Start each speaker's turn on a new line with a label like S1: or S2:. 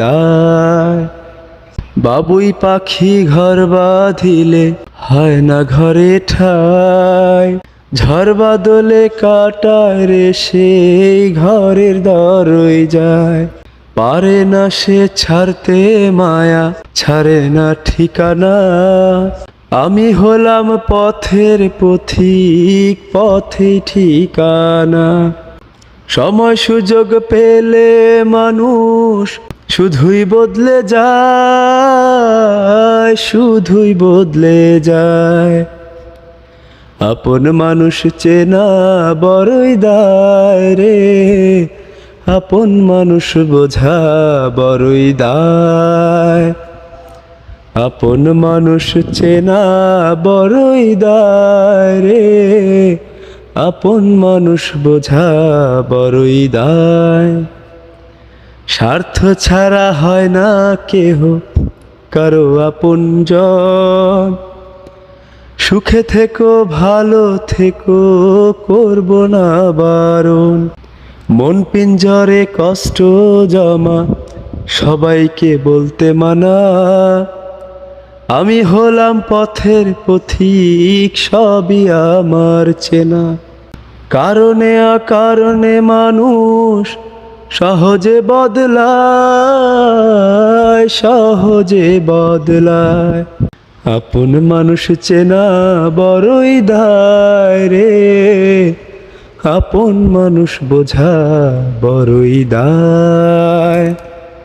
S1: দায়। বাবুই পাখি ঘর বাঁধিলে হয় না ঘরে ঠাই, ঝড় বাদলে কাটায় রে সেই ঘরের দরই যায়। পারে না সে ছাড়তে মায়া, ছাড়ে না ঠিকানা, আমি হলাম পথের পথিক, পথে ঠিকানা। সময় সুযোগ পেলে মানুষ শুধুই বদলে যায়, শুধুই বদলে যায়। আপন মানুষ চেনা বড়ই দায় রে, আপন মানুষ বোঝা বড়ই দায়। আপন মানুষ চেনা বড়ই দায় রে, আপন মানুষ বোঝা বড়ই দায়। স্বার্থ ছাড়া হয় না কেহ কারো আপনজন, সুখে থেকো ভালো থেকো করব না বারণ। মন পিঞ্জরে কষ্ট জমা সবাইকে বলতে মানা, আমি হলাম পথের পথিক সবই আমার চেনা। কারণে অকারণে মানুষ সহজে বদলায়, সহজে বদলায়। আপন মানুষ চেনা বড়ই দায় রে, আপন মানুষ বোঝা বড়ই দায়।